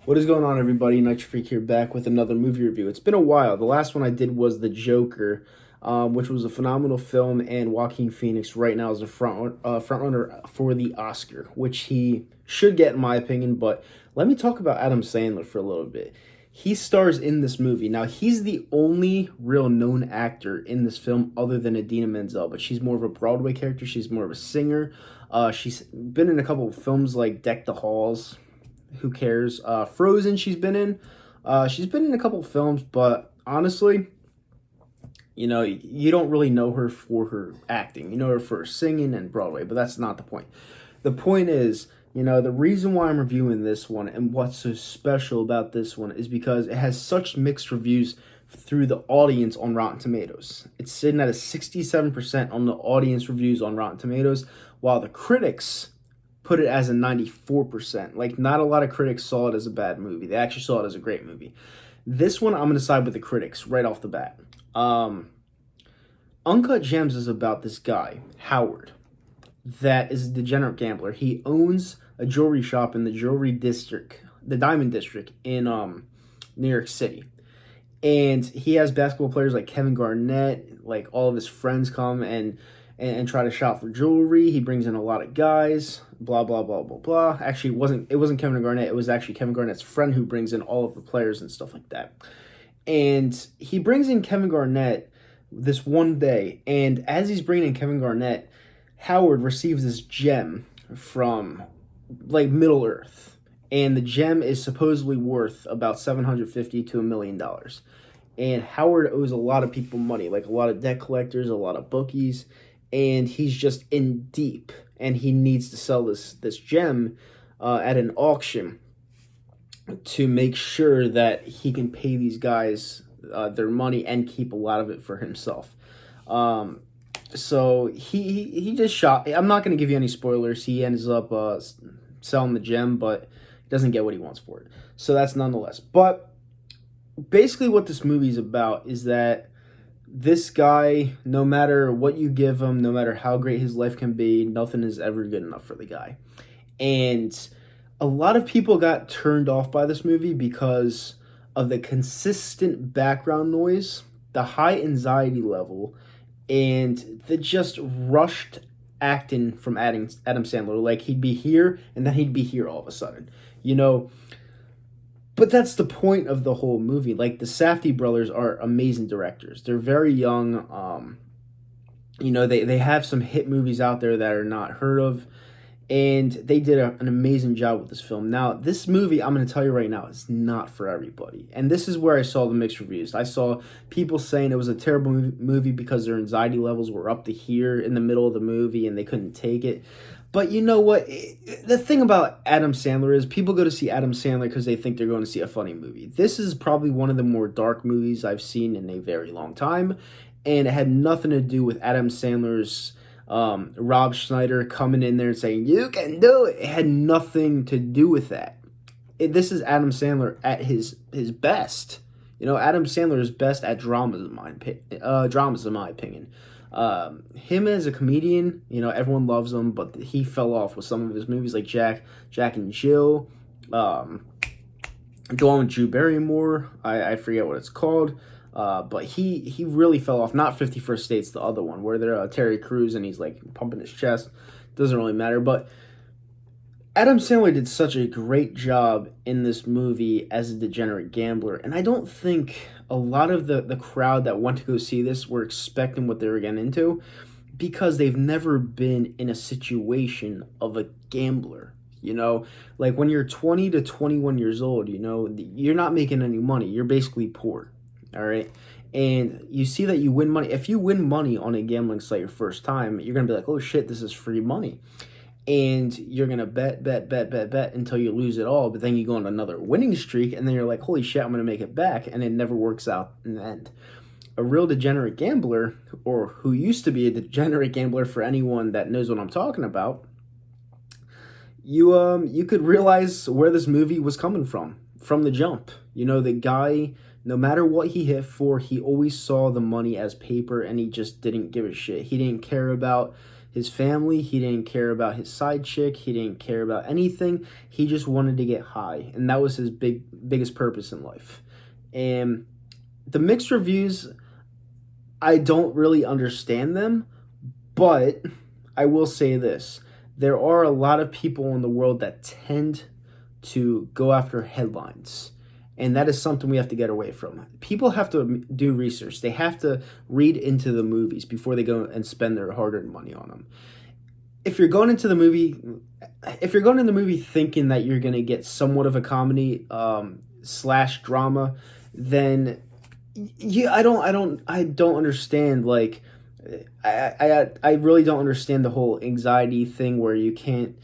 What is going on, everybody? Nitro Freak here, back with another movie review. It's been a while. The last one I did was The Joker, which was a phenomenal film, and Joaquin Phoenix right now is a front runner for the Oscar, which he should get, in my opinion. But let me talk about Adam Sandler for a little bit. He stars in this movie. Now, he's the only real known actor in this film other than Idina Menzel, but she's more of a Broadway character. She's more of a singer. She's been in a couple of films like Deck the Halls. Who cares? Frozen, she's been in. She's been in a couple films, but honestly, you don't really know her for her acting. You know her for singing and Broadway, but that's not the point. The point is, the reason why I'm reviewing this one and what's so special about this one is because it has such mixed reviews through the audience on Rotten Tomatoes. It's sitting at a 67% on the audience reviews on Rotten Tomatoes, while the critics put it as a 94%. Like, not a lot of critics saw it as a bad movie. They actually saw it as a great movie. This one, I'm going to side with the critics right off the bat. Uncut Gems is about this guy, Howard, that is a degenerate gambler. He owns a jewelry shop in the jewelry district, the Diamond District in New York City. And he has basketball players like Kevin Garnett, like all of his friends come and try to shop for jewelry. He brings in a lot of guys, blah, blah, blah, blah, blah. Actually, it wasn't Kevin Garnett. It was actually Kevin Garnett's friend who brings in all of the players and stuff like that. And he brings in Kevin Garnett this one day. And as he's bringing in Kevin Garnett, Howard receives this gem from, like, Middle Earth. And the gem is supposedly worth about $750 to $1 million. And Howard owes a lot of people money, like a lot of debt collectors, a lot of bookies, and he's just in deep, and he needs to sell this gem at an auction to make sure that he can pay these guys their money and keep a lot of it for himself. So he just shot. I'm not going to give you any spoilers. He ends up selling the gem, but he doesn't get what he wants for it. So that's nonetheless. But basically what this movie is about is that this guy, no matter what you give him, no matter how great his life can be, nothing is ever good enough for the guy. And a lot of people got turned off by this movie because of the consistent background noise, the high anxiety level, and the just rushed acting from Adam Sandler. Like, he'd be here and then he'd be here all of a sudden. But that's the point of the whole movie. Like, the Safdie brothers are amazing directors. They're very young. They have some hit movies out there that are not heard of. And they did an amazing job with this film. Now, this movie, I'm going to tell you right now, is not for everybody. And this is where I saw the mixed reviews. I saw people saying it was a terrible movie because their anxiety levels were up to here in the middle of the movie and they couldn't take it. But you know what? The thing about Adam Sandler is people go to see Adam Sandler because they think they're going to see a funny movie. This is probably one of the more dark movies I've seen in a very long time. And it had nothing to do with Adam Sandler's Rob Schneider coming in there and saying, "You can do it." It had nothing to do with that. This is Adam Sandler at his best. Adam Sandler is best at dramas, in my opinion. Him as a comedian, everyone loves him, but he fell off with some of his movies like Jack and Jill, the one with Drew Barrymore, I forget what it's called, but he really fell off. Not 51st States, the other one, where they're Terry Crews and he's like pumping his chest. Doesn't really matter, but Adam Sandler did such a great job in this movie as a degenerate gambler, and I don't think a lot of the crowd that went to go see this were expecting what they were getting into because they've never been in a situation of a gambler. Like when you're 20 to 21 years old, you're not making any money. You're basically poor, all right? And you see that you win money. If you win money on a gambling site your first time, you're going to be like, oh shit, this is free money. And you're going to bet until you lose it all. But then you go on another winning streak, and then you're like, holy shit, I'm going to make it back. And it never works out in the end. A real degenerate gambler, or who used to be a degenerate gambler for anyone that knows what I'm talking about, you could realize where this movie was coming from the jump. The guy, no matter what he hit for, he always saw the money as paper, and he just didn't give a shit. He didn't care about his family. He didn't care about his side chick. He didn't care about anything. He just wanted to get high, and that was his biggest purpose in life. And the mixed reviews, I don't really understand them, but I will say this. There are a lot of people in the world that tend to go after headlines. And that is something we have to get away from. People have to do research. They have to read into the movies before they go and spend their hard-earned money on them. If you're going into the movie, thinking that you're going to get somewhat of a comedy slash drama, then yeah, I don't understand. Like, I really don't understand the whole anxiety thing where you give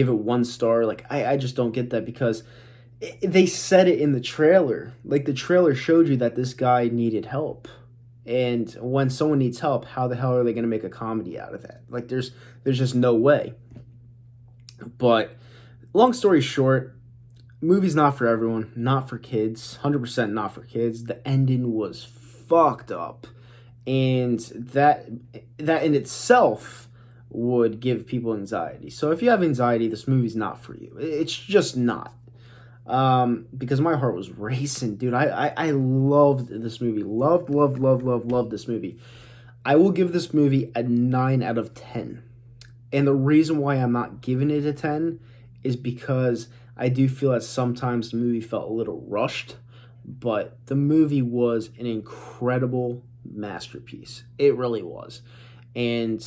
it 1 star. Like, I just don't get that, because they said it in the trailer. Like, the trailer showed you that this guy needed help. And when someone needs help, how the hell are they going to make a comedy out of that? Like, there's just no way. But long story short, movie's not for everyone, not for kids, 100% not for kids. The ending was fucked up. And that in itself would give people anxiety. So if you have anxiety, this movie's not for you. It's just not. Because my heart was racing, dude. I loved this movie. Loved this movie. I will give this movie a 9 out of 10. And the reason why I'm not giving it a 10 is because I do feel that sometimes the movie felt a little rushed, but the movie was an incredible masterpiece. It really was. And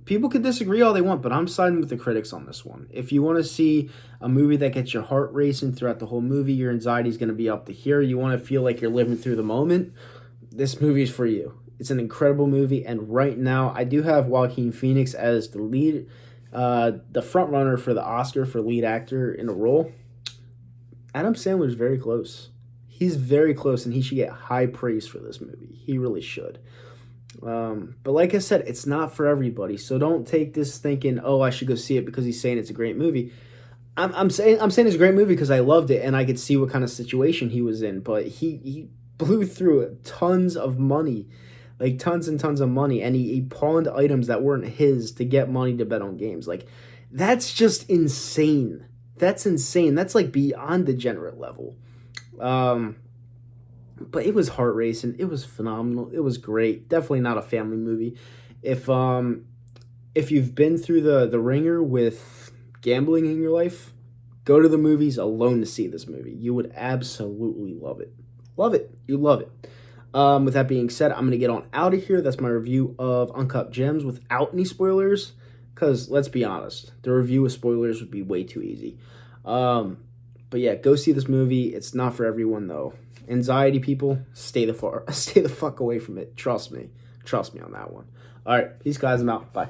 people could disagree all they want, but I'm siding with the critics on this one. If you want to see a movie that gets your heart racing throughout the whole movie, your anxiety is going to be up to here, you want to feel like you're living through the moment, this movie is for you. It's an incredible movie, and right now I do have Joaquin Phoenix as the lead, the front runner for the Oscar for lead actor in a role. Adam Sandler's very close. He's very close, and he should get high praise for this movie. He really should. But like I said, it's not for everybody. So don't take this thinking, oh, I should go see it because he's saying it's a great movie. I'm saying it's a great movie because I loved it and I could see what kind of situation he was in. But he blew through tons of money, like tons and tons of money, and he pawned items that weren't his to get money to bet on games. Like, that's just insane. That's insane. That's like beyond degenerate level. But it was heart racing. It was phenomenal. It was great. Definitely not a family movie. If you've been through the ringer with gambling in your life, go to the movies alone to see this movie. You would absolutely love it. Love it. You love it. With that being said, I'm going to get on out of here. That's my review of Uncut Gems without any spoilers. Because, let's be honest, the review with spoilers would be way too easy. But yeah, go see this movie. It's not for everyone, though. Anxiety people, stay the fuck away from it. Trust me on that one. All right, peace, guys. I'm out. Bye.